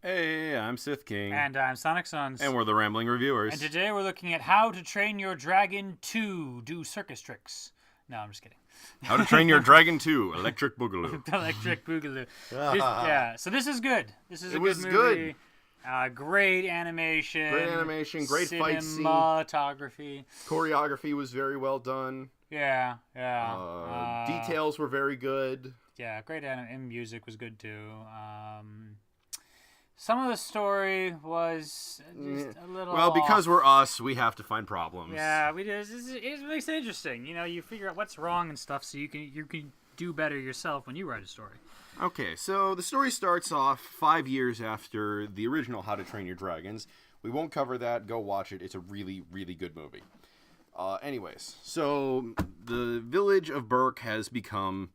Hey, I'm Sith King. And I'm Sonic Sons. And we're the Rambling Reviewers. And today we're looking at How to Train Your Dragon to Do Circus Tricks. No, I'm just kidding. How to Train Your Dragon 2, Electric Boogaloo. Electric Boogaloo. So this is good. This is a good movie. Good. Great animation. Great fight scene. Cinematography. Choreography was very well done. Yeah. Details were very good. Yeah, great and music was good too. Some of the story was just a little Well, because off. we're us, we have to find problems. Yeah, we do. It makes it interesting. You know, you figure out what's wrong and stuff, so you can do better yourself when you write a story. Okay, so the story starts off 5 years after the original How to Train Your Dragons. We won't cover that. Go watch it. It's a really, really good movie. Anyways, so the village of Berk has become,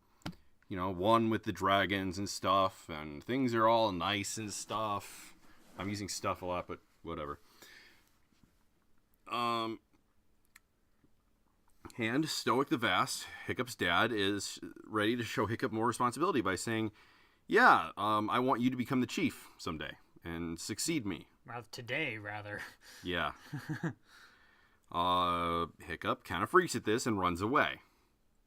one with the dragons and stuff, and things are all nice and stuff. I'm using stuff a lot, but whatever. And Stoic the Vast, Hiccup's dad, is ready to show Hiccup more responsibility by saying, yeah, I want you to become the chief someday and succeed me. Well, today, rather. Yeah. Hiccup kind of freaks at this and runs away.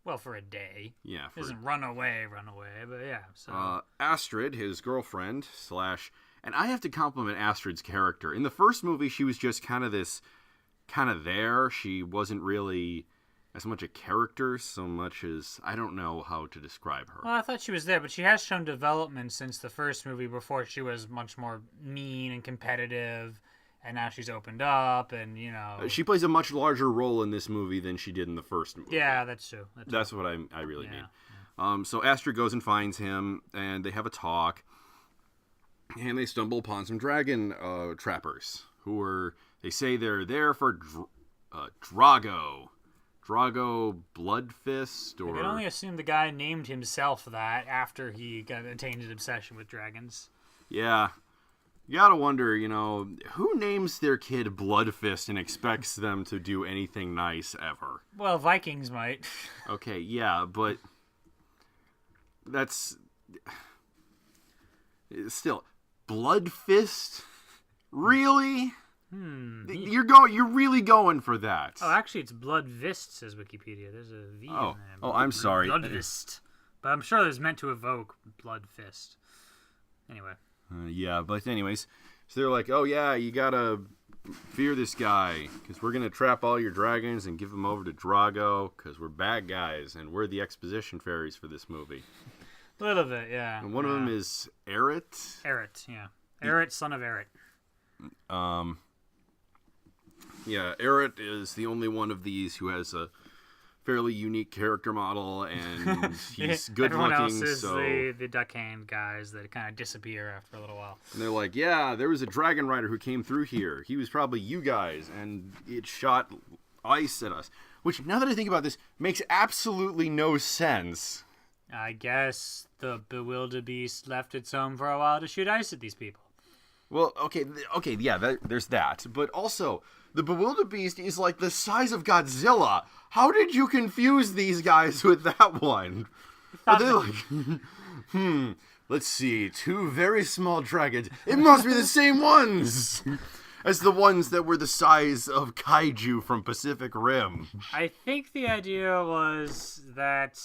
Well, for a day. Yeah. Doesn't run away, but yeah. So. Astrid, his girlfriend, and I have to compliment Astrid's character. In the first movie, she was just kind of there. She wasn't really as much a character so much as, I don't know how to describe her. Well, I thought she was there, but she has shown development since the first movie. Before, she was much more mean and competitive. And now she's opened up, and, She plays a much larger role in this movie than she did in the first movie. Yeah, that's true. That's what I really mean. Yeah. So Astrid goes and finds him, and they have a talk. And they stumble upon some dragon trappers, they say they're there for Drago. Drago Bloodfist, or... I can only assume the guy named himself that after he attained an obsession with dragons. Yeah. You gotta wonder, who names their kid Bloodfist and expects them to do anything nice ever? Well, Vikings might. Okay, yeah, but that's still Bloodfist. Really? You're really going for that? Oh, actually, it's Bloodvist, says Wikipedia. There's a V in there. Oh, I'm sorry. Bloodvist, but I'm sure it was meant to evoke Bloodfist. Anyway. Yeah, but anyways, so they're like, oh yeah, you gotta fear this guy, because we're gonna trap all your dragons and give them over to Drago, because we're bad guys, and we're the exposition fairies for this movie. A little bit, yeah. And one of them is Eret. Eret, yeah. Eret, son of Eret. Yeah, Eret is the only one of these who has a fairly unique character model, and he's good Everyone looking. Everyone else is so the Duckhand guys that kind of disappear after a little while. And they're like, yeah, there was a dragon rider who came through here. He was probably you guys, and it shot ice at us. Which, now that I think about this, makes absolutely no sense. I guess the Bewilderbeast left its home for a while to shoot ice at these people. Well, okay, yeah, there's that. But also, the Bewilderbeast is like the size of Godzilla. How did you confuse these guys with that one? Are they like, let's see, two very small dragons. It must be the same ones as the ones that were the size of Kaiju from Pacific Rim. I think the idea was that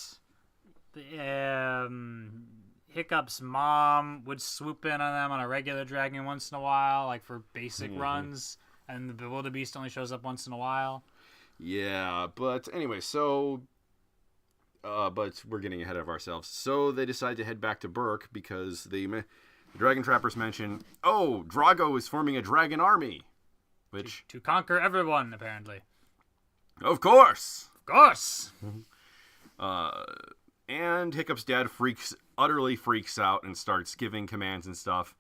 Hiccup's mom would swoop in on them on a regular dragon once in a while, like for basic runs, and the Bewilderbeast only shows up once in a while. Yeah, but anyway, but we're getting ahead of ourselves. So they decide to head back to Berk because the dragon trappers mention, oh, Drago is forming a dragon army. Which... To conquer everyone, apparently. Of course! Of course! And Hiccup's dad utterly freaks out and starts giving commands and stuff.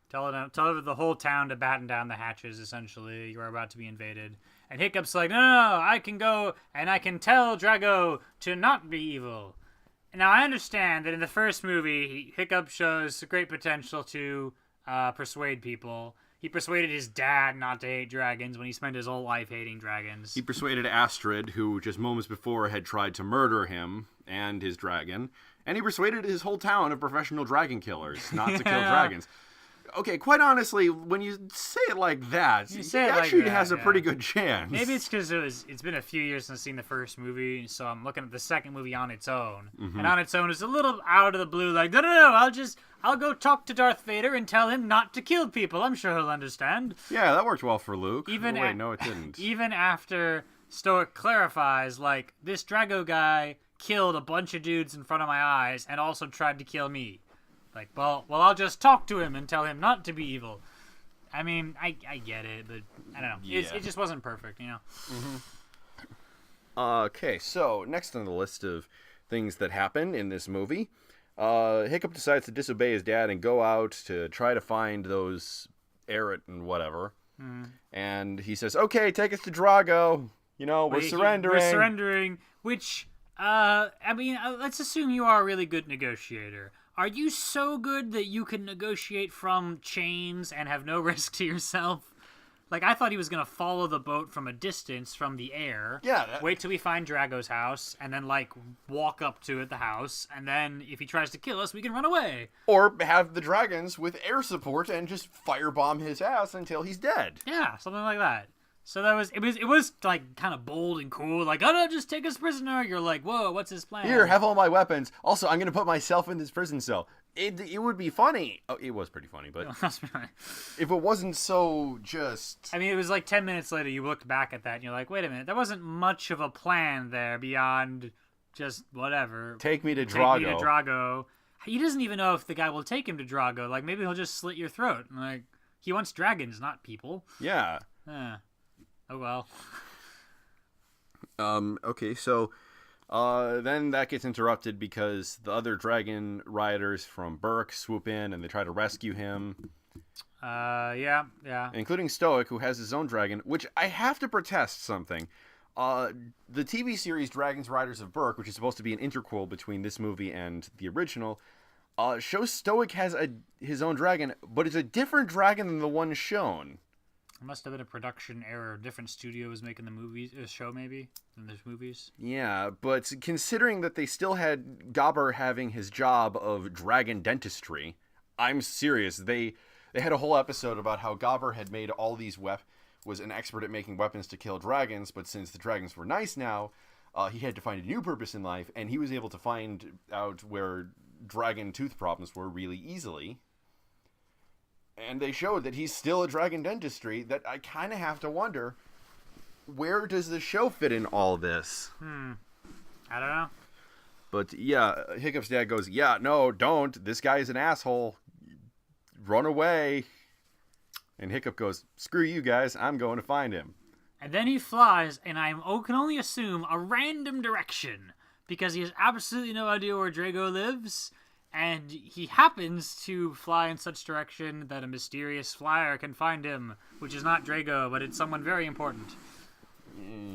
Tell the whole town to batten down the hatches, essentially. You are about to be invaded. And Hiccup's like, no, I can go and I can tell Drago to not be evil. Now, I understand that in the first movie, Hiccup shows great potential to persuade people. He persuaded his dad not to hate dragons when he spent his whole life hating dragons. He persuaded Astrid, who just moments before had tried to murder him and his dragon. And he persuaded his whole town of professional dragon killers not to kill dragons. okay, quite honestly, when you say it like that, You he say it like actually that, has a yeah. pretty good chance. Maybe it's because it's been a few years since I've seen the first movie, so I'm looking at the second movie on its own. And on its own is a little out of the blue, like, no, I'll go talk to Darth Vader and tell him not to kill people. I'm sure he'll understand. Yeah, that worked well for Luke. Even oh, wait, no, it didn't. Even after Stoic clarifies, like, this Drago guy killed a bunch of dudes in front of my eyes and also tried to kill me. Like, well, I'll just talk to him and tell him not to be evil. I mean, I get it, but I don't know. Yeah. It just wasn't perfect, you know? Okay, so next on the list of things that happen in this movie, Hiccup decides to disobey his dad and go out to try to find those Eret and whatever. And he says, okay, take us to Drago. You know, we're surrendering. We're surrendering, which, I mean, let's assume you are a really good negotiator. Are you so good that you can negotiate from chains and have no risk to yourself? Like, I thought he was going to follow the boat from a distance from the air. Yeah. Wait till we find Drago's house, and then, like, walk up to the house, and then if he tries to kill us, we can run away. Or have the dragons with air support and just firebomb his ass until he's dead. Yeah, something like that. So it was like kind of bold and cool. Like, oh no, just take us prisoner. You're like, whoa, what's his plan? Here, have all my weapons. Also, I'm going to put myself in this prison cell. It would be funny. Oh, it was pretty funny, but if it wasn't so just... I mean, it was like 10 minutes later, you looked back at that and you're like, wait a minute, there wasn't much of a plan there beyond just whatever. Take me to Drago. Take me to Drago. He doesn't even know if the guy will take him to Drago. Like, maybe he'll just slit your throat. Like, he wants dragons, not people. Yeah. Oh well. Okay, so then that gets interrupted because the other dragon riders from Burke swoop in and they try to rescue him. Yeah. Including Stoic, who has his own dragon, which I have to protest something. The TV series Dragons Riders of Burke, which is supposed to be an interquel between this movie and the original, shows Stoic has his own dragon, but it's a different dragon than the one shown. It must have been a production error. A different studio was making the show maybe than the movies. Yeah, but considering that they still had Gobber having his job of dragon dentistry, I'm serious. They had a whole episode about how Gobber had made all these was an expert at making weapons to kill dragons, but since the dragons were nice now, he had to find a new purpose in life, and he was able to find out where dragon tooth problems were really easily. And they showed that he's still a dragon dentistry, that I kind of have to wonder, where does the show fit in all this? I don't know. But yeah, Hiccup's dad goes, yeah, no, don't. This guy is an asshole. Run away. And Hiccup goes, screw you guys, I'm going to find him. And then he flies, and I can only assume a random direction, because he has absolutely no idea where Drago lives. And he happens to fly in such direction that a mysterious flyer can find him, which is not Drago, but it's someone very important.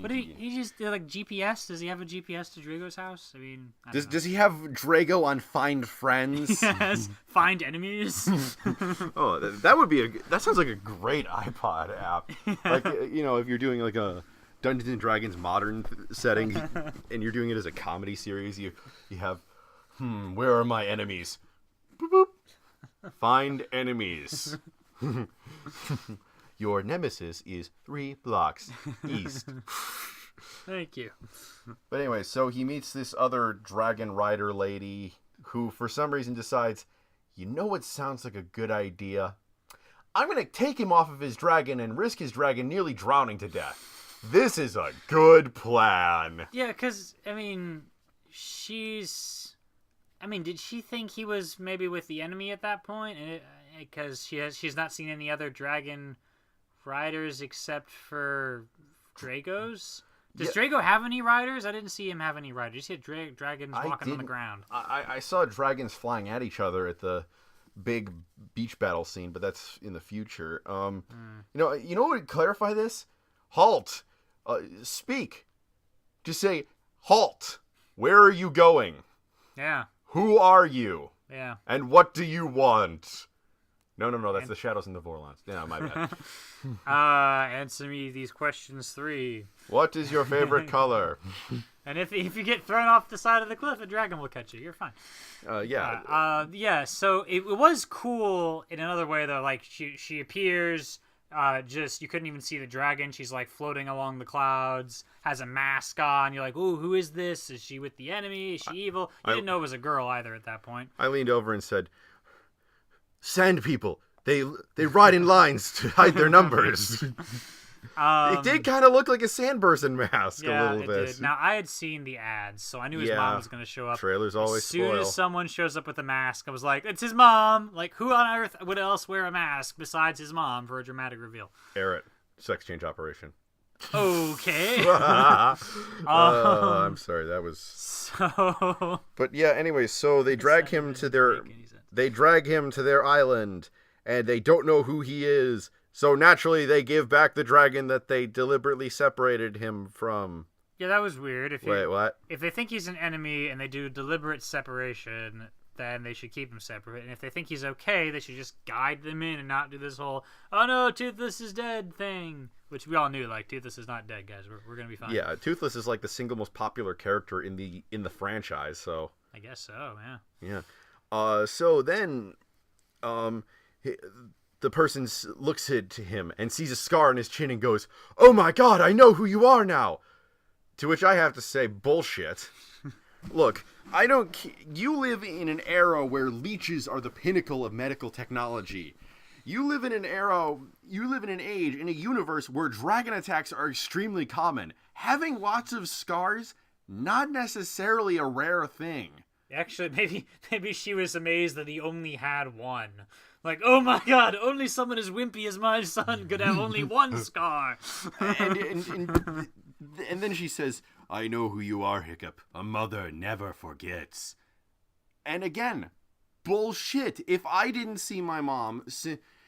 But he just like GPS. Does he have a GPS to Drago's house? I mean, does he have Drago on Find Friends? Yes, find enemies. Oh, that sounds like a great iPod app. Like, you know, if you're doing like a Dungeons and Dragons modern setting and you're doing it as a comedy series, you have. Where are my enemies? Boop, boop. Find enemies. Your nemesis is 3 blocks east. Thank you. But anyway, so he meets this other dragon rider lady who, for some reason, decides, you know what sounds like a good idea? I'm going to take him off of his dragon and risk his dragon nearly drowning to death. This is a good plan. Yeah, because, I mean, did she think he was maybe with the enemy at that point? Because she's not seen any other dragon riders except for Drago's? Does Drago have any riders? I didn't see him have any riders. You see dragons walking on the ground. I saw dragons flying at each other at the big beach battle scene, but that's in the future. You know what would clarify this? Halt! Speak! Just say, halt! Where are you going? Yeah. Who are you? Yeah. And what do you want? No, that's the Shadows in the Vorlons. Yeah, my bad. Answer me these questions 3. What is your favorite color? And if you get thrown off the side of the cliff, a dragon will catch you. You're fine. Yeah. So it was cool in another way though. Like she appears, just you couldn't even see the dragon. She's like floating along the clouds, has a mask on. You're like, ooh, who is this? Is she with the enemy? Is she evil? You didn't know it was a girl either at that point. I leaned over and said, "Sand people. They ride in lines to hide their numbers." It did kind of look like a Sandperson mask a little bit. It did. Now, I had seen the ads, so I knew his mom was going to show up. Trailers always spoil. As soon as someone shows up with a mask, I was like, it's his mom! Like, who on earth would else wear a mask besides his mom for a dramatic reveal? Eret. Sex change operation. Okay. I'm sorry, that was... So... But yeah, anyway, so they drag him to their... They drag him to their island, and they don't know who he is. So naturally, they give back the dragon that they deliberately separated him from. Yeah, that was weird. Wait, what? If they think he's an enemy and they do deliberate separation, then they should keep him separate. And if they think he's okay, they should just guide them in and not do this whole, oh no, Toothless is dead thing. Which we all knew, like, Toothless is not dead, guys. We're going to be fine. Yeah, Toothless is like the single most popular character in the franchise, so. I guess so, yeah. Yeah. So then, the person looks at him and sees a scar on his chin and goes, "Oh my god, I know who you are now!" To which I have to say, bullshit. Look, you live in an era where leeches are the pinnacle of medical technology. You live in an age, in a universe where dragon attacks are extremely common. Having lots of scars, not necessarily a rare thing. Actually, maybe she was amazed that he only had one. Like, oh my god, only someone as wimpy as my son could have only one scar. and then she says, "I know who you are, Hiccup. A mother never forgets." And again, bullshit. If I didn't see my mom,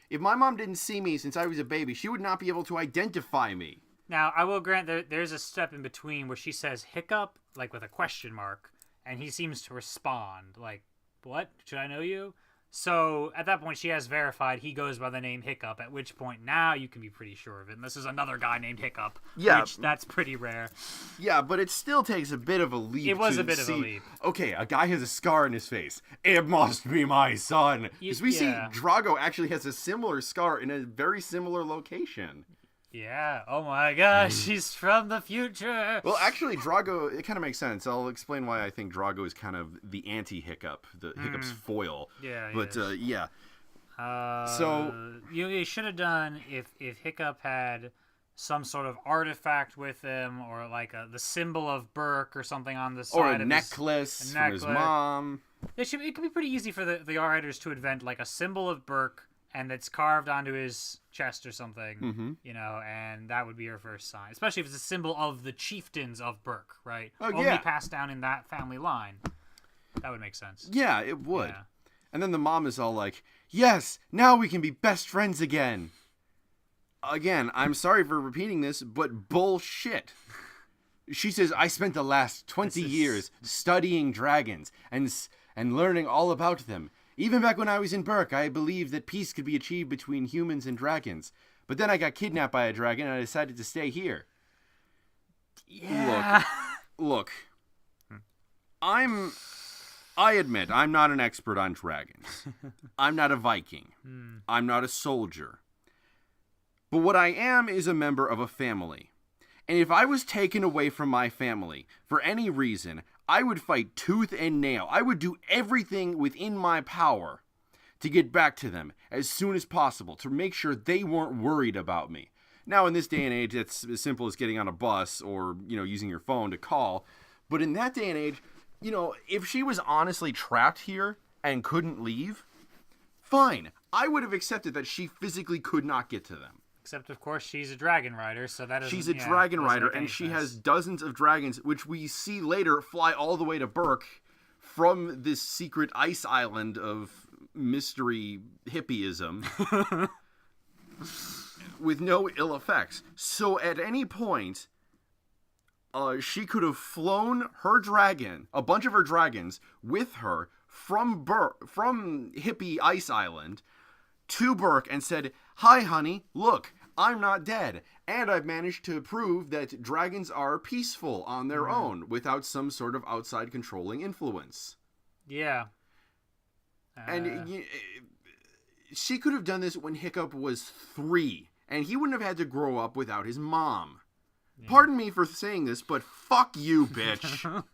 if my mom didn't see me since I was a baby, she would not be able to identify me. Now, I will grant there's a step in between where she says Hiccup, like with a question mark, and he seems to respond, like, what? Should I know you? So, at that point, she has verified he goes by the name Hiccup, at which point now you can be pretty sure of it. And this is another guy named Hiccup, which that's pretty rare. Yeah, but it still takes a bit of a leap. It was a bit of a leap. Okay, a guy has a scar on his face. It must be my son. Because we see Drago actually has a similar scar in a very similar location. Yeah, oh my gosh, he's from the future. Well, actually, Drago, it kind of makes sense. I'll explain why I think Drago is kind of the anti-Hiccup, the Hiccup's foil. Yeah, but yeah. So you should have done if Hiccup had some sort of artifact with him, or like the symbol of Burke or something on the side, or a of necklace from his mom. It could be pretty easy for the art writers to invent like a symbol of Burke, and it's carved onto his chest or something, you know, and that would be your first sign. Especially if it's a symbol of the chieftains of Burke, right? Only passed down in that family line. That would make sense. Yeah, it would. Yeah. And then the mom is all like, "Yes, now we can be best friends again." Again, I'm sorry for repeating this, but bullshit. She says, "I spent the last 20 years studying dragons and learning all about them. Even back when I was in Burke, I believed that peace could be achieved between humans and dragons. But then I got kidnapped by a dragon and I decided to stay here." Yeah. Look. I admit, I'm not an expert on dragons. I'm not a Viking. I'm not a soldier. But what I am is a member of a family. And if I was taken away from my family for any reason, I would fight tooth and nail. I would do everything within my power to get back to them as soon as possible, to make sure they weren't worried about me. Now, in this day and age, it's as simple as getting on a bus or, using your phone to call. But in that day and age, if she was honestly trapped here and couldn't leave, fine. I would have accepted that she physically could not get to them. Except, of course, she's a dragon rider, so that is. She's a dragon rider, and she has dozens of dragons, which we see later fly all the way to Burke from this secret ice island of mystery hippieism with no ill effects. So at any point, she could have flown her dragon, a bunch of her dragons, with her from hippie ice island to Burke and said, "Hi, honey, look, I'm not dead, and I've managed to prove that dragons are peaceful on their own without some sort of outside controlling influence." Yeah. And she could have done this when Hiccup was 3, and he wouldn't have had to grow up without his mom. Yeah. Pardon me for saying this, but fuck you, bitch.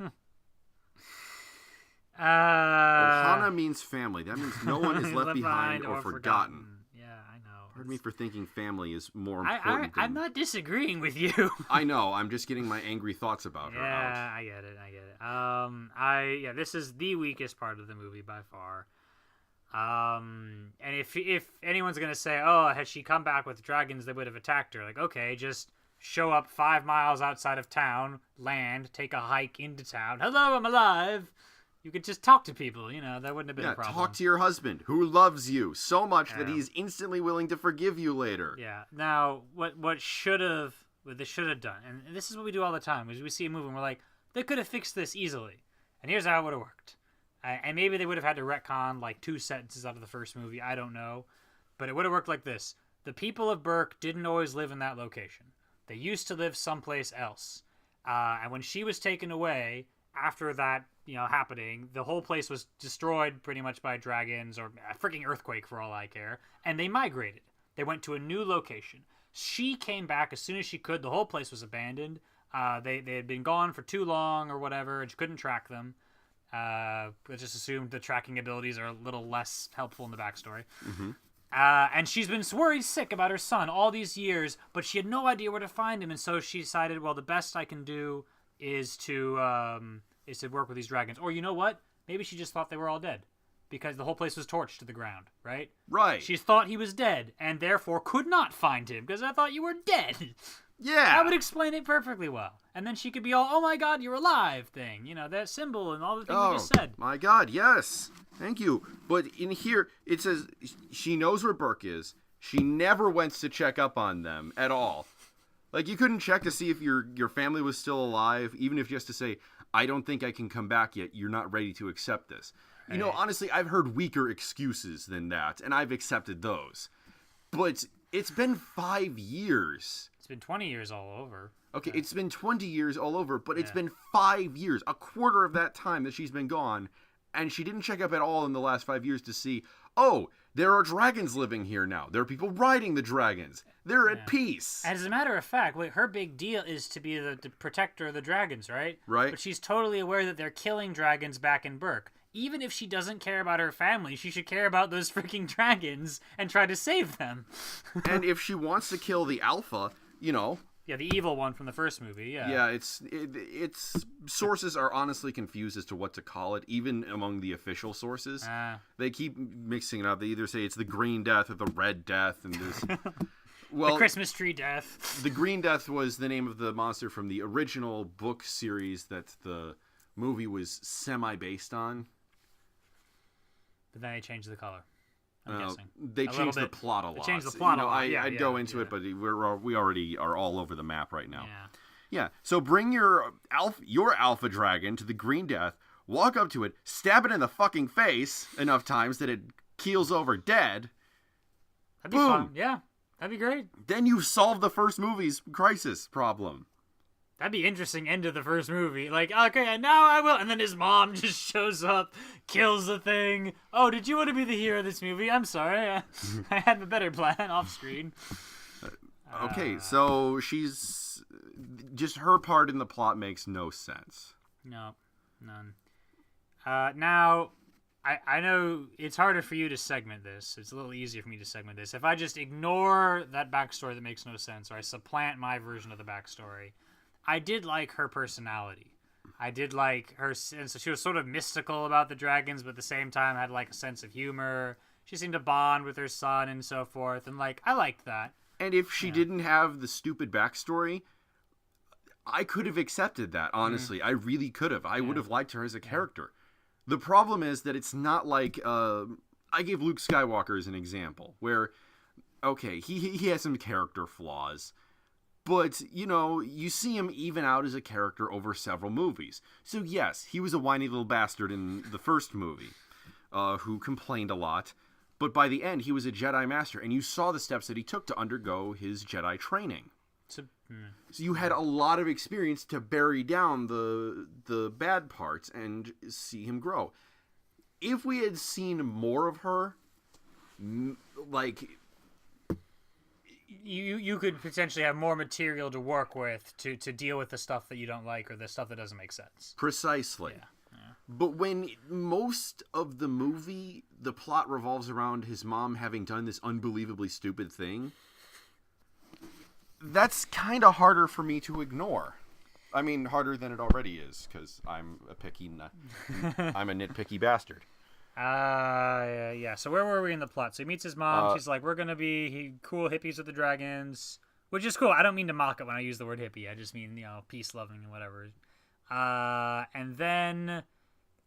Ohana means family. That means no one is left behind or forgotten. Yeah, I know. Pardon me for thinking family is more important. I'm not disagreeing with you. I know. I'm just getting my angry thoughts about her out. Yeah, I get it. This is the weakest part of the movie by far. And if anyone's gonna say, "Oh, had she come back with dragons, they would have attacked her," like, okay, just show up 5 miles outside of town, land, take a hike into town. Hello, I'm alive. You could just talk to people, that wouldn't have been a problem. Talk to your husband, who loves you so much that he's instantly willing to forgive you later. Yeah. Now, what they should have done, and this is what we do all the time, is we see a movie and we're like, they could have fixed this easily, and here's how it would have worked. And maybe they would have had to retcon like 2 sentences out of the first movie, I don't know, but it would have worked like this. The people of Burke didn't always live in that location. They used to live someplace else. And when she was taken away, after that, happening, the whole place was destroyed pretty much by dragons or a freaking earthquake for all I care. And they migrated. They went to a new location. She came back as soon as she could. The whole place was abandoned. They had been gone for too long or whatever, and she couldn't track them. I just assumed the tracking abilities are a little less helpful in the backstory. Mm-hmm. And she's been worried sick about her son all these years, but she had no idea where to find him, and so she decided, well, the best I can do is to work with these dragons. Or you know what? Maybe she just thought they were all dead, because the whole place was torched to the ground, right? Right. She thought he was dead, and therefore could not find him, because I thought you were dead. Yeah. That would explain it perfectly well. And then she could be all, "Oh my god, you're alive" thing. That symbol and all the things you just said. My god, yes. Thank you. But in here, it says she knows where Burke is. She never went to check up on them at all. Like, you couldn't check to see if your family was still alive, even if just to say, "I don't think I can come back yet. You're not ready to accept this." Hey. Honestly, I've heard weaker excuses than that, and I've accepted those. But it's been 5 years. It's been 20 years all over. Okay, it's been 20 years all over, but it's been 5 years, a quarter of that time that she's been gone, and she didn't check up at all in the last 5 years to see, oh, there are dragons living here now. There are people riding the dragons. They're at peace. As a matter of fact, her big deal is to be the protector of the dragons, right? Right. But she's totally aware that they're killing dragons back in Burke. Even if she doesn't care about her family, she should care about those freaking dragons and try to save them. And if she wants to kill the alpha, Yeah, the evil one from the first movie, yeah. Yeah, it's sources are honestly confused as to what to call it, even among the official sources. They keep mixing it up. They either say it's the Green Death or the Red Death, and there's... Well, the Christmas Tree Death. The Green Death was the name of the monster from the original book series that the movie was semi-based on. But then they changed the color. I'm guessing. They changed the plot a lot. They changed the plot a lot. I'd go into it, but we already are all over the map right now. Yeah. So bring your alpha dragon to the Green Death, walk up to it, stab it in the fucking face enough times that it keels over dead. That'd be fun. Yeah. That'd be great. Then you've solved the first movie's crisis problem. That'd be interesting end of the first movie. Like, okay, now I will. And then his mom just shows up, kills the thing. Oh, did you want to be the hero of this movie? I'm sorry. I had a better plan off screen. Okay, so she's... Just her part in the plot makes no sense. No, none. Now... I know it's harder for you to segment this. It's a little easier for me to segment this. If I just ignore that backstory that makes no sense, or I supplant my version of the backstory, I did like her personality. I did like her sense. So she was sort of mystical about the dragons, but at the same time had like a sense of humor. She seemed to bond with her son and so forth, and I liked that. And if she didn't have the stupid backstory, I could have accepted that, honestly. I really could have. I would have liked her as a character. The problem is that it's not like... I gave Luke Skywalker as an example, where, okay, he has some character flaws, but, you see him even out as a character over several movies. So yes, he was a whiny little bastard in the first movie, who complained a lot, But by the end, he was a Jedi Master, and you saw the steps that he took to undergo his Jedi training. So you had a lot of experience to bury down the bad parts and see him grow. If we had seen more of her, like... You could potentially have more material to work with to deal with the stuff that you don't like or the stuff that doesn't make sense. Precisely. Yeah. But when most of the movie, the plot revolves around his mom having done this unbelievably stupid thing, that's kind of harder for me to ignore. I mean, harder than it already is, because I'm a nitpicky bastard. Yeah. So where were we in the plot? So he meets his mom. She's like, we're going to be cool hippies with the dragons, which is cool. I don't mean to mock it when I use the word hippie. I just mean, peace-loving and whatever. And then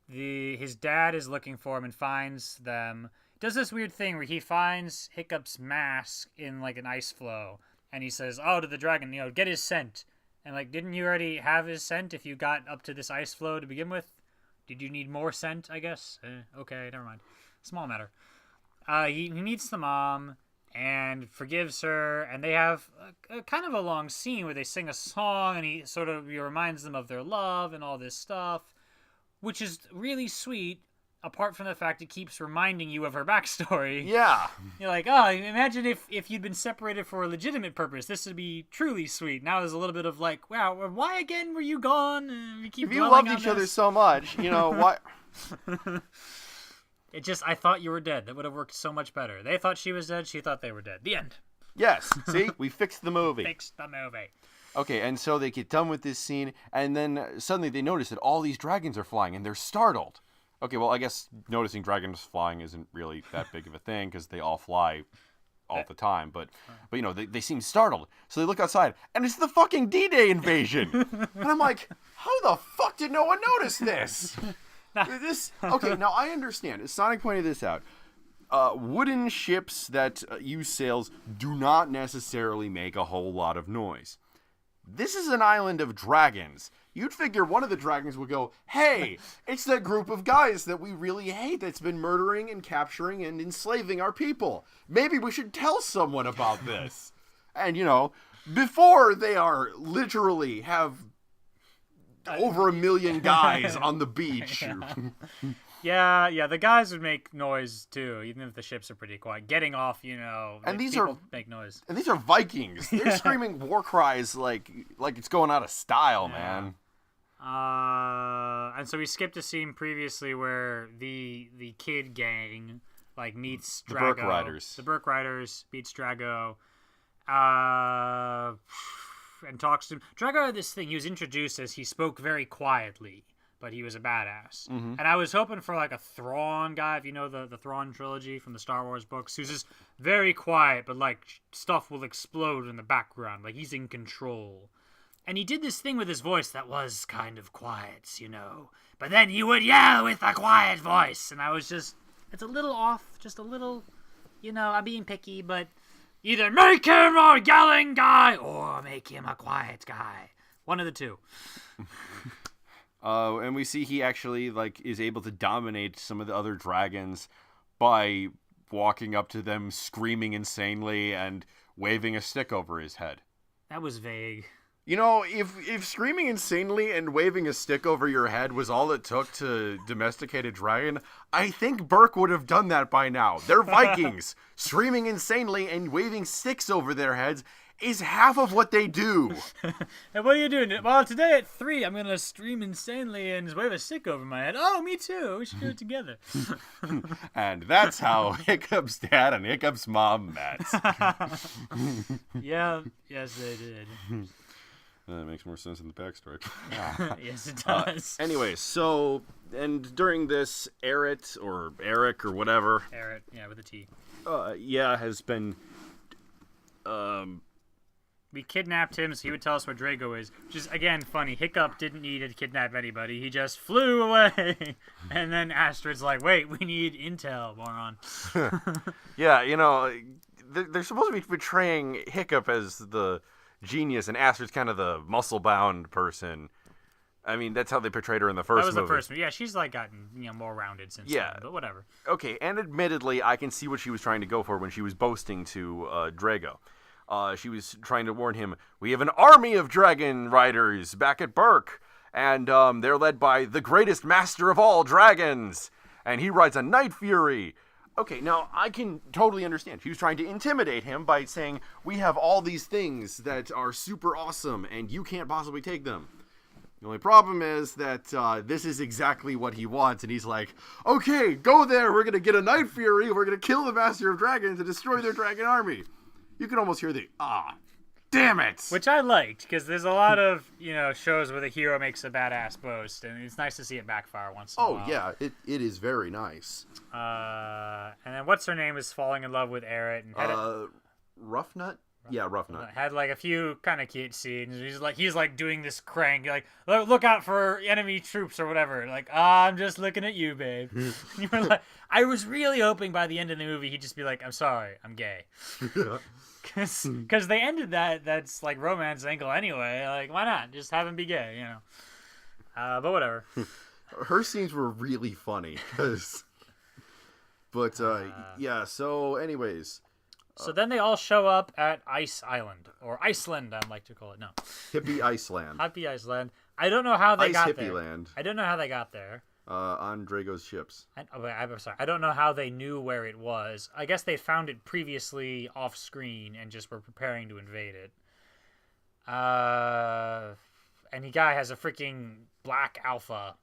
his dad is looking for him and finds them. Does this weird thing where he finds Hiccup's mask in, like, an ice floe. And he says, to the dragon, get his scent. And, like, didn't you already have his scent if you got up to this ice floe to begin with? Did you need more scent, I guess? Okay, never mind. Small matter. He meets the mom and forgives her, and they have a kind of a long scene where they sing a song, and he reminds them of their love and all this stuff, which is really sweet, apart from the fact it keeps reminding you of her backstory. Yeah. You're like, imagine if you'd been separated for a legitimate purpose. This would be truly sweet. Now there's a little bit of like, wow, why again were you gone? If you loved each other so much, why... I thought you were dead. That would have worked so much better. They thought she was dead. She thought they were dead. The end. Yes. See? We fixed the movie. Okay, and so they get done with this scene, and then suddenly they notice that all these dragons are flying, and they're startled. Okay, well, I guess noticing dragons flying isn't really that big of a thing, because they all fly all the time, but they seem startled. So they look outside, and it's the fucking D-Day invasion! And I'm like, how the fuck did no one notice this? Okay, now I understand. Sonic pointed this out. Wooden ships that use sails do not necessarily make a whole lot of noise. This is an island of dragons. You'd figure one of the dragons would go, hey, it's that group of guys that we really hate that's been murdering and capturing and enslaving our people. Maybe we should tell someone about this. And, before they are literally have over 1 million guys on the beach. Yeah, the guys would make noise too, even if the ships are pretty quiet. Getting off, and these people make noise. And these are Vikings. They're screaming war cries like it's going out of style, man. And so we skipped a scene previously where the kid gang meets Drago. The Burke Riders. The Burke Riders meets Drago. And talks to him. Drago had this thing. He was introduced as he spoke very quietly, but he was a badass. Mm-hmm. And I was hoping for a Thrawn guy, if you know the Thrawn trilogy from the Star Wars books, who's just very quiet, but stuff will explode in the background. He's in control. And he did this thing with his voice that was kind of quiet, But then he would yell with a quiet voice. And I was it's a little off, just a little, I'm being picky, but either make him a yelling guy or make him a quiet guy. One of the two. And we see he actually is able to dominate some of the other dragons by walking up to them, screaming insanely, and waving a stick over his head. That was vague. If screaming insanely and waving a stick over your head was all it took to domesticate a dragon, I think Burke would have done that by now. They're Vikings. Screaming insanely and waving sticks over their heads is half of what they do. And what are you doing? Well, today at 3, I'm going to scream insanely and wave a stick over my head. Oh, me too. We should do it together. And that's how Hiccup's dad and Hiccup's mom met. Yeah. Yes, they did. That makes more sense in the backstory. Yes, it does. Anyway, so, and during this, Eric or whatever. Eric, yeah, with a T. Has been... We kidnapped him so he would tell us where Drago is, which is, again, funny. Hiccup didn't need to kidnap anybody. He just flew away. And then Astrid's like, wait, we need intel, moron. Yeah, they're supposed to be portraying Hiccup as the genius, and Astrid's kind of the muscle-bound person. I mean, that's how they portrayed her in the first movie. That was the first movie. Yeah, she's like gotten more rounded since then, but whatever. Okay, and admittedly, I can see what she was trying to go for when she was boasting to Drago. She was trying to warn him, we have an army of dragon riders back at Berk, and they're led by the greatest master of all dragons, and he rides a Night Fury. Okay, now, I can totally understand. She was trying to intimidate him by saying, we have all these things that are super awesome, and you can't possibly take them. The only problem is that this is exactly what he wants, and he's like, okay, go there, we're going to get a Night Fury, we're going to kill the Master of Dragons and destroy their dragon army. You can almost hear the, damn it! Which I liked, because there's a lot of, shows where the hero makes a badass boast, and it's nice to see it backfire once in a while. Oh, yeah, it is very nice. And then what's-her-name is falling in love with Eret, and Roughnut? Yeah, Roughnut. Had like a few kind of cute scenes. He's like doing this crank, like look out for enemy troops or whatever. Like, I'm just looking at you, babe. You were like, I was really hoping by the end of the movie he'd just be like, I'm sorry, I'm gay. Because they ended that's like romance angle anyway. Like, why not just have him be gay? But whatever. Her scenes were really funny, but yeah. So, anyways. So then they all show up at Ice Island, or Iceland, I'd like to call it. No. Hippie Iceland. Happy Iceland. I don't know how they got there. Hippie Land. I don't know how they got there. On Drago's ships. I'm sorry. I don't know how they knew where it was. I guess they found it previously off screen and just were preparing to invade it. And the guy has a freaking black alpha.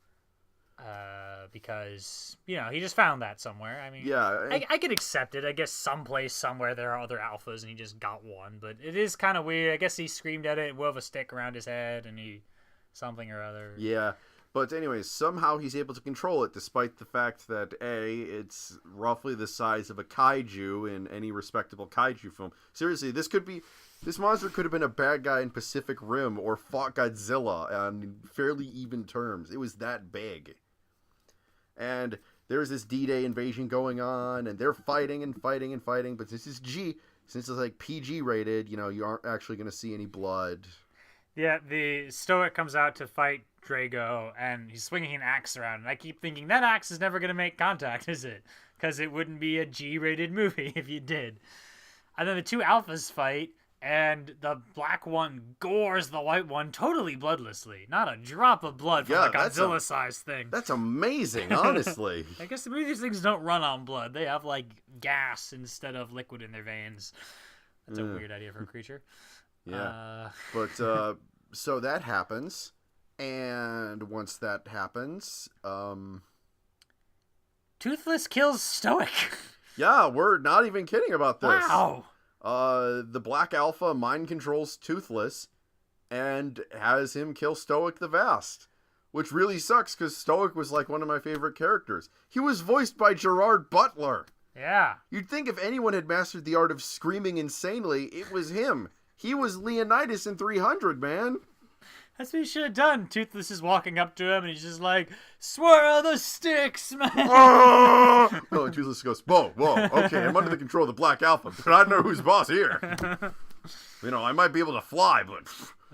Because he just found that somewhere. I mean, yeah, I could accept it. I guess someplace somewhere there are other alphas, and he just got one. But it is kind of weird. I guess he screamed at it, wove a stick around his head, and he something or other. Yeah, but anyways, somehow he's able to control it, despite the fact that it's roughly the size of a kaiju in any respectable kaiju film. Seriously, this monster could have been a bad guy in Pacific Rim or fought Godzilla on fairly even terms. It was that big. And there's this D-Day invasion going on, and they're fighting and fighting and fighting. But since it's like PG rated, you aren't actually going to see any blood. Yeah, the Stoic comes out to fight Drago, and he's swinging an axe around. And I keep thinking, that axe is never going to make contact, is it? Because it wouldn't be a G-rated movie if you did. And then the two alphas fight, and the black one gores the white one totally bloodlessly. Not a drop of blood from the Godzilla-sized thing. That's amazing, honestly. I guess these things don't run on blood. They have, like, gas instead of liquid in their veins. That's a weird idea for a creature. Yeah. But, so that happens. And once that happens, Toothless kills Stoic. Yeah, we're not even kidding about this. Wow. The Black Alpha mind controls Toothless and has him kill Stoic the Vast, which really sucks because Stoic was like one of my favorite characters. He was voiced by Gerard Butler. Yeah. You'd think if anyone had mastered the art of screaming insanely, it was him. He was Leonidas in 300, man. That's what he should have done. Toothless is walking up to him, and he's just like, swirl the sticks, man. Oh, and Toothless goes, whoa, okay, I'm under the control of the Black Alpha, but I don't know who's boss here. I might be able to fly, but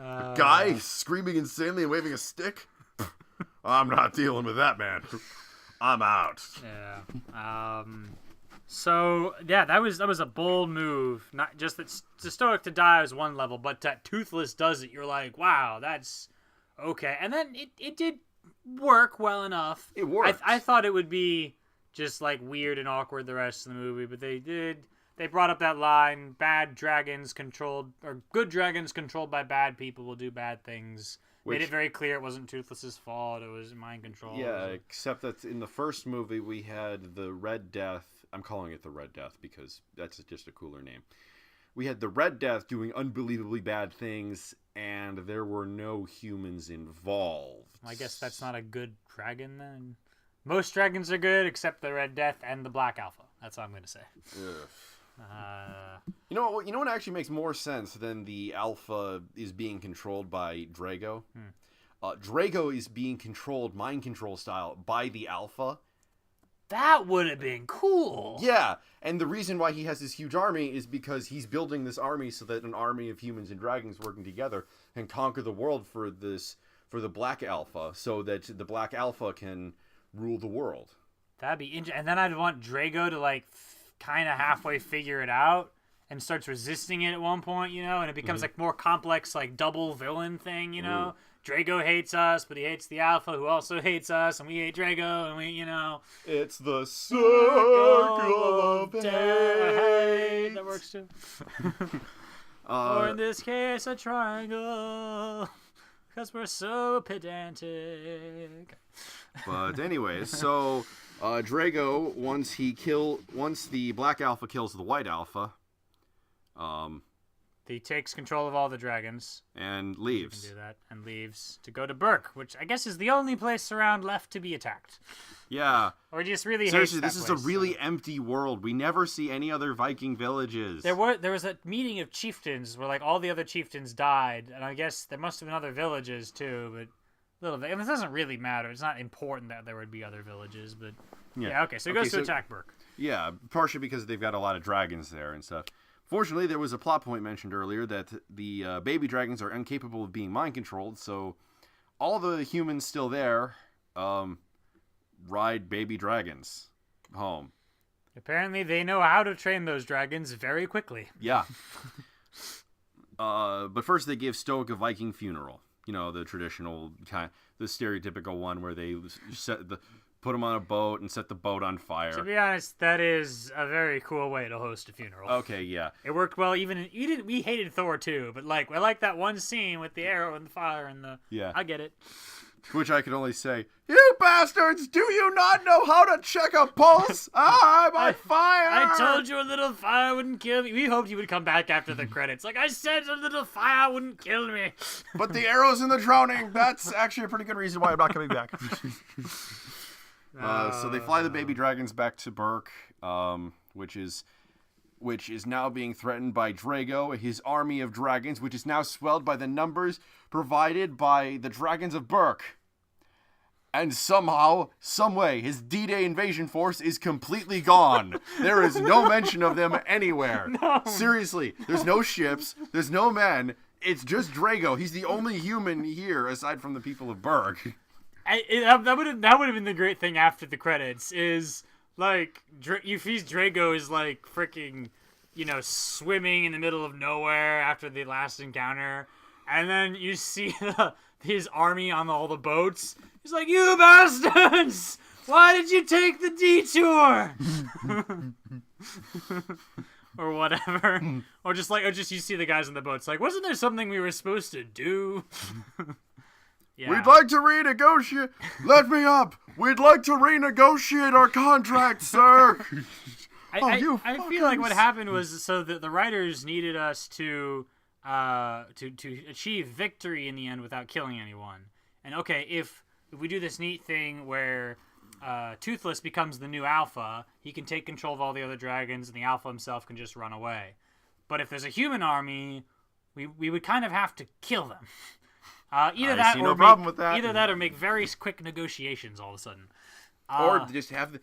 a guy screaming insanely and waving a stick? I'm not dealing with that, man. I'm out. Yeah. So, yeah, that was a bold move. Not just that Stoic to die is one level, but that Toothless does it, you're like, wow, that's okay. And then it did work well enough. It worked. I thought it would be just, like, weird and awkward the rest of the movie, but they did. They brought up that line, good dragons controlled by bad people will do bad things. Made it very clear it wasn't Toothless's fault, it was mind control. Yeah, except that in the first movie we had the Red Death. I'm calling it the Red Death because that's just a cooler name. We had the Red Death doing unbelievably bad things, and there were no humans involved. I guess that's not a good dragon, then. Most dragons are good, except the Red Death and the Black Alpha. That's all I'm going to say. You know what actually makes more sense than the Alpha is being controlled by Drago? Drago is being controlled, mind control style, by the Alpha. That would have been cool. Yeah, and the reason why he has this huge army is because he's building this army so that an army of humans and dragons working together can conquer the world for for the Black Alpha, so that the Black Alpha can rule the world. That'd be interesting. And then I'd want Drago to like kind of halfway figure it out and starts resisting it at one point, and it becomes like more complex, like double villain thing, Drago hates us, but he hates the Alpha, who also hates us, and we hate Drago, and we. It's the circle of hate. That works too. Or in this case, a triangle, because we're so pedantic. But anyways, so Drago, once the Black Alpha kills the White Alpha, he takes control of all the dragons and leaves. He can do that and leaves to go to Berk, which I guess is the only place around left to be attacked. Yeah. Or he just really seriously, hates that this place, is a really empty world. We never see any other Viking villages. There was a meeting of chieftains where like all the other chieftains died, and I guess there must have been other villages too, but it doesn't really matter. It's not important that there would be other villages, but yeah okay, so he goes to attack Berk. Yeah, partially because they've got a lot of dragons there and stuff. Fortunately, there was a plot point mentioned earlier that the baby dragons are incapable of being mind-controlled, so all the humans still there ride baby dragons home. Apparently, they know how to train those dragons very quickly. Yeah. But first, they give Stoic a Viking funeral. The traditional kind, the stereotypical one where they put him on a boat and set the boat on fire. To be honest, that is a very cool way to host a funeral. Okay, yeah. It worked well. We hated Thor too, but I like that one scene with the arrow and the fire and the. Yeah. I get it. Which I can only say, you bastards! Do you not know how to check a pulse? I'm on fire! I told you a little fire wouldn't kill me. We hoped you would come back after the credits. Like I said, a little fire wouldn't kill me. But the arrows and the drowning, that's actually a pretty good reason why I'm not coming back. So they fly the baby dragons back to Berk, which is now being threatened by Drago, his army of dragons, which is now swelled by the numbers provided by the dragons of Berk. And somehow, someway, his D-Day invasion force is completely gone. There is no mention of them anywhere. No. Seriously, there's no ships, there's no men. It's just Drago. He's the only human here aside from the people of Berk. That would have been the great thing after the credits is like Drago is like freaking swimming in the middle of nowhere after the last encounter, and then you see his army on all the boats. He's like, you bastards! Why did you take the detour? Or whatever. Or just you see the guys on the boats like, wasn't there something we were supposed to do? Yeah. We'd like to renegotiate. Let me up. We'd like to renegotiate our contract, sir. I feel like what happened was so the writers needed us to achieve victory in the end without killing anyone. And okay, if we do this neat thing where Toothless becomes the new Alpha, he can take control of all the other dragons, and the Alpha himself can just run away. But if there's a human army, we would kind of have to kill them. Either that or make very quick negotiations all of a sudden. Or just have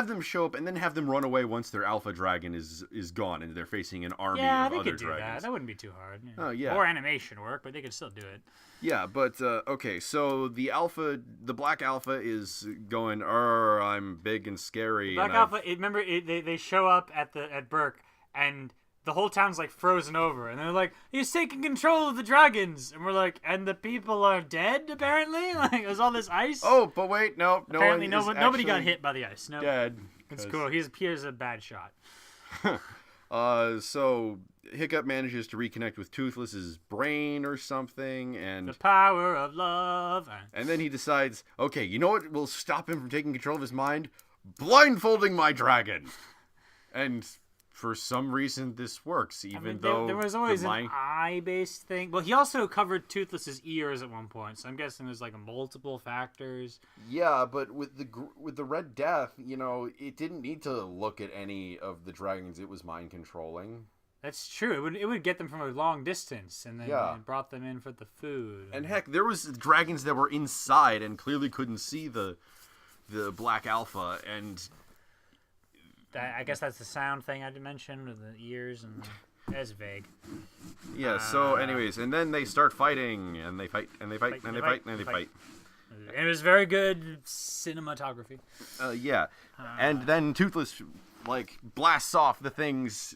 them show up and then have them run away once their alpha dragon is gone and they're facing an army of other dragons. Yeah, they could do that. That wouldn't be too hard. Yeah. Oh, yeah. Or animation work, but they could still do it. Yeah, but, okay, so the Black Alpha is going, I'm big and scary. Black Alpha, they show up at Berk, and the whole town's like frozen over, and they're like, he's taking control of the dragons, and we're like, and the people are dead apparently. Like, there's all this ice. Oh, but wait, no. Apparently, nobody got hit by the ice. No, dead. It's cool. He has a bad shot. So Hiccup manages to reconnect with Toothless's brain or something, and the power of love. And then he decides, okay, you know what will stop him from taking control of his mind? Blindfolding my dragon. And for some reason, this works, even though there was always an eye-based thing. Well, he also covered Toothless's ears at one point, so I'm guessing there's like multiple factors. Yeah, but with the Red Death, it didn't need to look at any of the dragons it was mind controlling. That's true. It would get them from a long distance, and then it brought them in for the food. And heck, there was dragons that were inside and clearly couldn't see the Black Alpha, and I guess that's the sound thing I mentioned with the ears and. That's vague. Yeah. So, anyways, and then they start fighting, and they fight, and they fight, and they fight, and they fight. It was very good cinematography. Yeah. And then Toothless like blasts off the thing's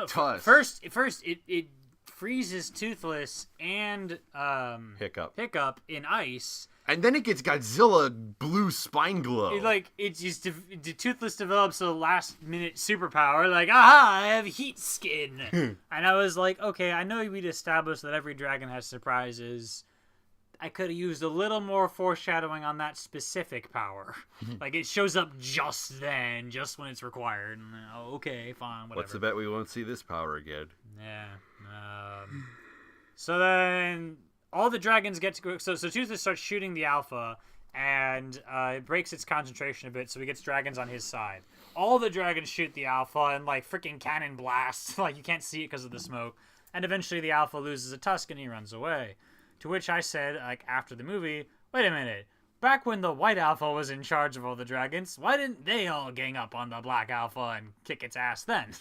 tusk. First, it freezes Toothless and Hiccup in ice. And then it gets Godzilla blue spine glow. Toothless develops a last minute superpower, like, aha, I have heat skin. And I was like, okay, I know we'd established that every dragon has surprises. I could have used a little more foreshadowing on that specific power. Like, it shows up just then, just when it's required. And, okay, fine, whatever. What's the bet we won't see this power again? Yeah. So then all the dragons get to go. So Toothless starts shooting the Alpha, and it breaks its concentration a bit, so he gets dragons on his side. All the dragons shoot the Alpha, and like freaking cannon blast. Like, you can't see it because of the smoke. And eventually the Alpha loses a tusk and he runs away. To which I said, like, after the movie, wait a minute. Back when the White Alpha was in charge of all the dragons, why didn't they all gang up on the Black Alpha and kick its ass then?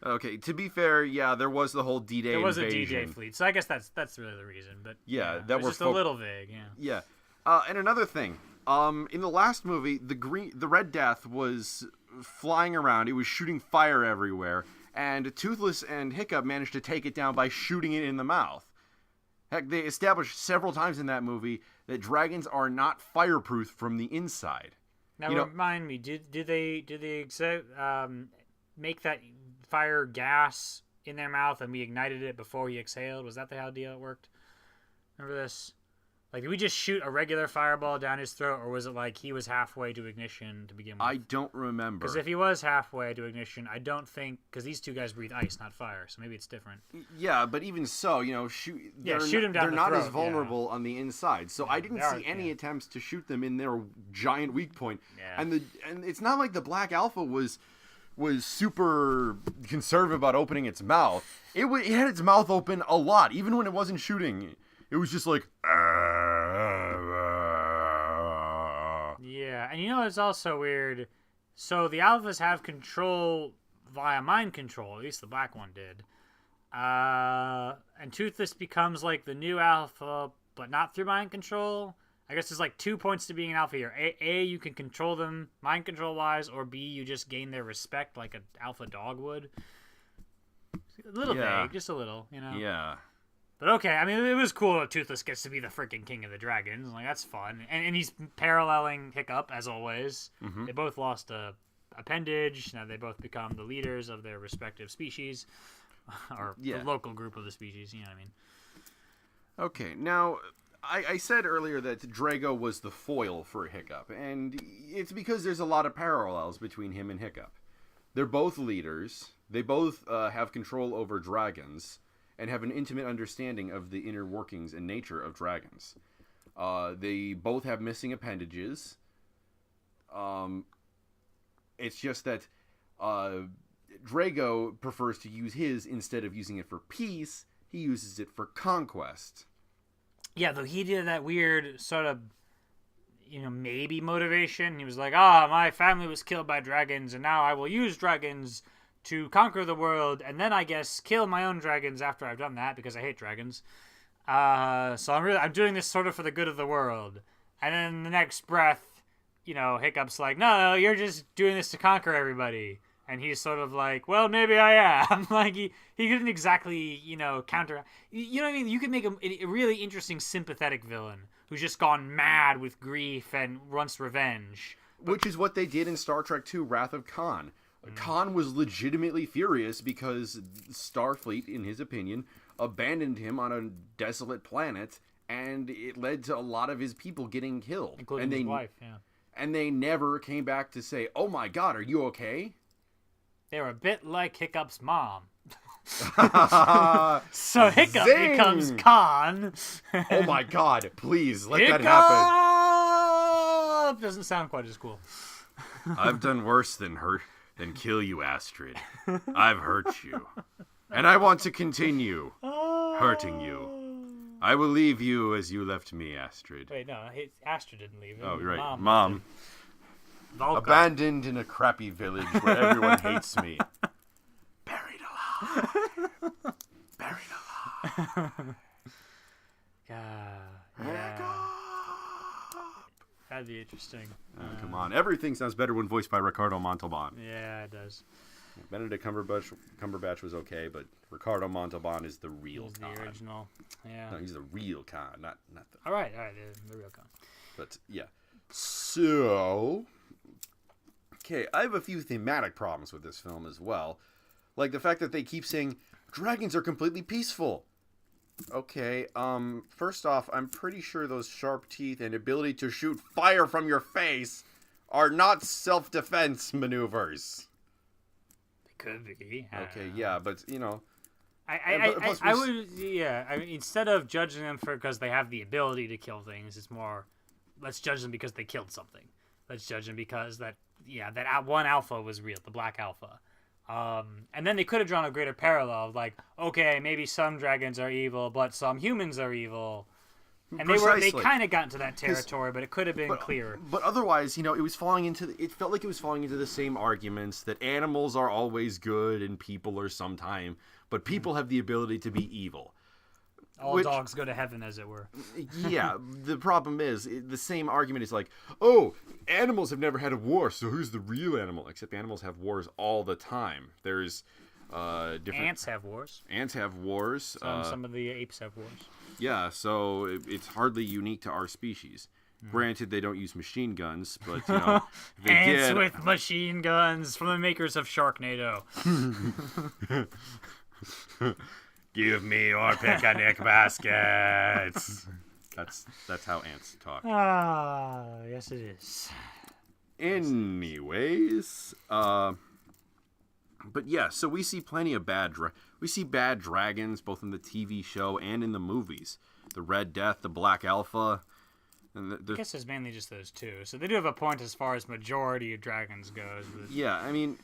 Okay, to be fair, yeah, there was the whole D-Day There was invasion. a D-Day fleet, so I guess that's really the reason. But yeah, that that was were just a little vague. Yeah. Yeah. And another thing, in the last movie, the Red Death was flying around. It was shooting fire everywhere, and Toothless and Hiccup managed to take it down by shooting it in the mouth. Heck, they established several times in that movie that dragons are not fireproof from the inside. Now remind me, did they make that fire gas in their mouth and we ignited it before he exhaled? Was that how the deal it worked? Remember this? Like, did we just shoot a regular fireball down his throat, or was it like he was halfway to ignition to begin with? I don't remember. Because if he was halfway to ignition, I don't think, because these two guys breathe ice, not fire, so maybe it's different. Yeah, but even so, shoot him down. They're not as vulnerable on the inside, so I didn't see any attempts to shoot them in their giant weak point. Yeah. And it's not like the Black Alpha was super conservative about opening its mouth. It had its mouth open a lot, even when it wasn't shooting. It was just like. Yeah, and it's also weird. So the Alphas have control via mind control. At least the black one did. And Toothless becomes like the new Alpha, but not through mind control. I guess there's like 2 points to being an Alpha here. A, you can control them mind control wise, or B, you just gain their respect like an Alpha dog would. A little vague, just a little, Yeah. But okay, I mean, it was cool that Toothless gets to be the freaking king of the dragons. Like, that's fun. And he's paralleling Hiccup, as always. Mm-hmm. They both lost a appendage. Now they both become the leaders of their respective species. Or the local group of the species, you know what I mean? Okay, now, I said earlier that Drago was the foil for Hiccup. And it's because there's a lot of parallels between him and Hiccup. They're both leaders. They both have control over dragons. And have an intimate understanding of the inner workings and nature of dragons. They both have missing appendages. It's just that Drago prefers to use his instead of using it for peace. He uses it for conquest. Yeah, though he did that weird sort of, maybe motivation. He was like, my family was killed by dragons, and now I will use dragons to conquer the world, and then I guess kill my own dragons after I've done that, because I hate dragons. So I'm doing this sort of for the good of the world. And then the next breath, Hiccup's like, no, you're just doing this to conquer everybody. And he's sort of like, well, maybe I am. Like, he couldn't exactly, counter. You know what I mean? You could make a really interesting sympathetic villain who's just gone mad with grief and wants revenge. Which is what they did in Star Trek II, Wrath of Khan. Khan was legitimately furious because Starfleet, in his opinion, abandoned him on a desolate planet, and it led to a lot of his people getting killed. Including his wife, yeah. And they never came back to say, oh my god, are you okay? They're a bit like Hiccup's mom. So Hiccup becomes Khan. Oh my god, please, let Hiccup! that happen. Doesn't sound quite as cool. I've done worse than kill you, Astrid. I've hurt you. And I want to continue hurting you. I will leave you as you left me, Astrid. Wait, no, Astrid didn't leave him. Oh, you're right. Mom. Abandoned in a crappy village where everyone hates me. Buried alive. Buried alive. Yeah. That'd be interesting. Come on. Everything sounds better when voiced by Ricardo Montalban. Yeah, it does. Benedict Cumberbatch was okay, but Ricardo Montalban is the real He's Khan. the original. Yeah. No, he's the real Khan, not the... All right, the real con. But, yeah. So... Okay, I have a few thematic problems with this film as well. Like the fact that they keep saying, dragons are completely peaceful. Okay, first off, I'm pretty sure those sharp teeth and ability to shoot fire from your face are not self-defense maneuvers. They could be. Okay, yeah, but, you know... I would, yeah, I mean, instead of judging them because they have the ability to kill things, it's more, let's judge them because they killed something. Let's judge them because that one alpha was real, the black alpha. And then they could have drawn a greater parallel of like, okay, maybe some dragons are evil, but some humans are evil. And they kind of got into that territory, but it could have been clearer. But otherwise, you know, it felt like it was falling into the same arguments that animals are always good and people are sometime, but people have the ability to be evil. All dogs go to heaven, as it were. Yeah, the problem is, the same argument is like, oh, animals have never had a war, so who's the real animal? Except animals have wars all the time. There's different... Ants have wars. Ants have wars. Some of the apes have wars. Yeah, so it's hardly unique to our species. Granted, they don't use machine guns, but, you know, they Ants did... with machine guns from the makers of Sharknado. Give me your picnic baskets. That's how ants talk. Ah, yes it is. Anyways, but yeah, so we see plenty of bad dragons both in the TV show and in the movies. The Red Death, the Black Alpha, and I guess it's mainly just those two. So they do have a point as far as majority of dragons goes. But... Yeah, I mean,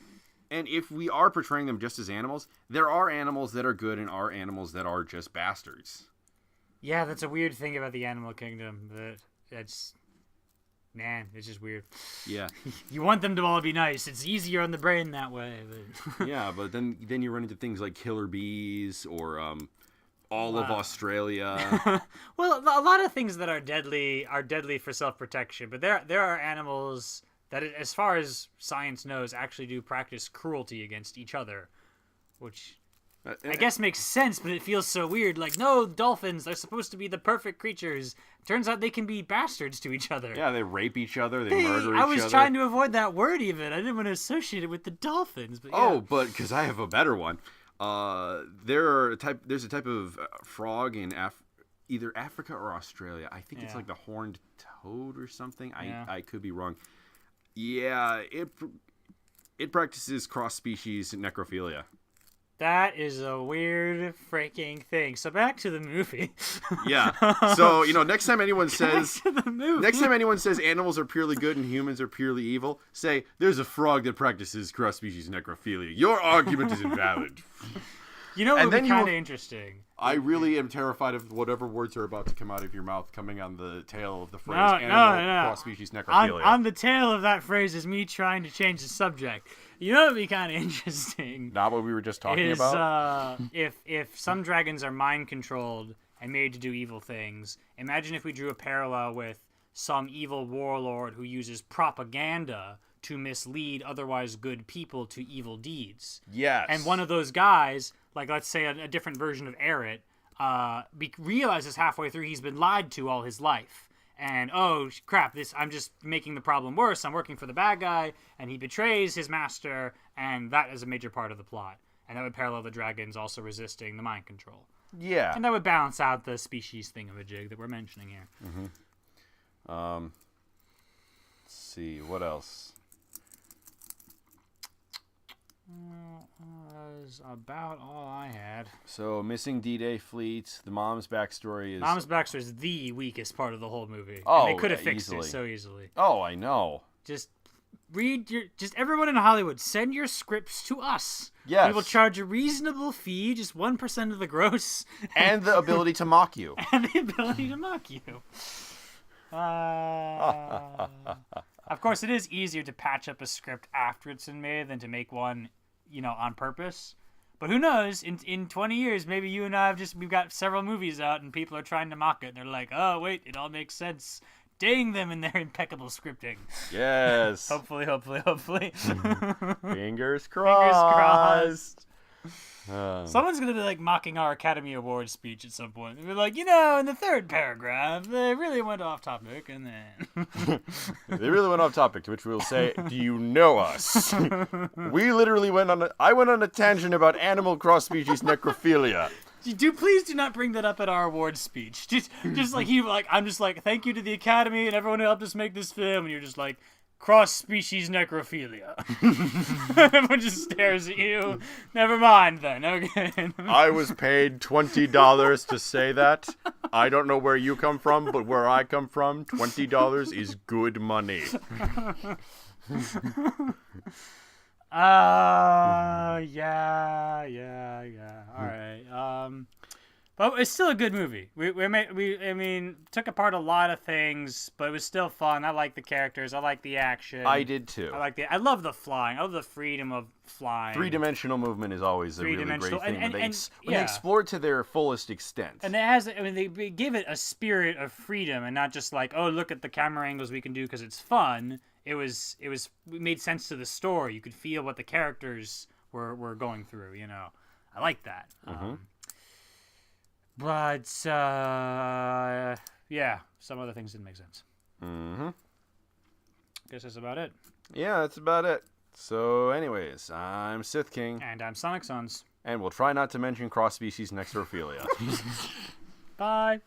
and if we are portraying them just as animals, there are animals that are good and are animals that are just bastards. Yeah, that's a weird thing about the animal kingdom. It's just weird. Yeah. You want them to all be nice. It's easier on the brain that way. But... Yeah, but then you run into things like killer bees or all of Australia. Well, a lot of things that are deadly for self-protection, but there are animals that, as far as science knows, actually do practice cruelty against each other, which I guess makes sense, but it feels so weird. Like, no, dolphins are supposed to be the perfect creatures. Turns out they can be bastards to each other. Yeah, they rape each other, they murder each other. I was trying to avoid that word even. I didn't want to associate it with the dolphins. But yeah. Oh, but because I have a better one. There's a type of frog in either Africa or Australia. I think it's like the horned toad or something. Yeah. I could be wrong. Yeah, it practices cross-species necrophilia. That is a weird freaking thing. So back to the movie. Yeah. So, you know, next time anyone says movie. Animals are purely good and humans are purely evil, say there's a frog that practices cross-species necrophilia. Your argument is invalid. You know what would be kind of interesting? I really am terrified of whatever words are about to come out of your mouth coming on the tail of the phrase No. cross-species necrophilia. On the tail of that phrase is me trying to change the subject. You know what would be kind of interesting? Not what we were just talking about? If some dragons are mind-controlled and made to do evil things, imagine if we drew a parallel with some evil warlord who uses propaganda to mislead otherwise good people to evil deeds. Yes. And one of those guys, like let's say a different version of Eret, realizes halfway through he's been lied to all his life. And, oh, crap, I'm just making the problem worse. I'm working for the bad guy, and he betrays his master, and that is a major part of the plot. And that would parallel the dragons also resisting the mind control. Yeah. And that would balance out the species thingamajig that we're mentioning here. Mm-hmm. Let's see, what else? That's about all I had. So, missing D-Day fleet. The mom's backstory is... Mom's backstory is the weakest part of the whole movie. Oh, and they could have fixed easily. it so easily. Oh, I know. Just everyone in Hollywood, send your scripts to us. Yes. We will charge a reasonable fee, just 1% of the gross. And the ability to mock you. And the ability to mock you. Of course, it is easier to patch up a script after it's been made than to make one, on purpose. But who knows? In 20 years, maybe you and I we've got several movies out, and people are trying to mock it. And they're like, oh wait, it all makes sense. Dang them in their impeccable scripting. Yes. Hopefully. Fingers crossed. Someone's gonna be like mocking our Academy Awards speech at some point. They'll be like, in the third paragraph, they really went off topic, and then They really went off topic, to which we'll say, do you know us? We literally I went on a tangent about animal cross-species necrophilia. Please do not bring that up at our awards speech. Just like I'm just like, thank you to the Academy and everyone who helped us make this film, and you're just like, cross-species necrophilia. Everyone just stares at you. Never mind then. Okay. I was paid $20 to say that. I don't know where you come from, but where I come from, $20 is good money. Yeah. All right. But it's still a good movie. We took apart a lot of things, but it was still fun. I like the characters. I like the action. I did too. I love the flying. I love the freedom of flying. Three-dimensional movement is always a really great thing when they explore it to their fullest extent. And they give it a spirit of freedom and not just like, oh, look at the camera angles we can do because it's fun. It made sense to the story. You could feel what the characters were going through. I like that. Mm-hmm. But some other things didn't make sense. Mm-hmm. Guess that's about it. Yeah, that's about it. So, anyways, I'm Sith King. And I'm Sonic Sons. And we'll try not to mention cross-species necrophilia. Bye.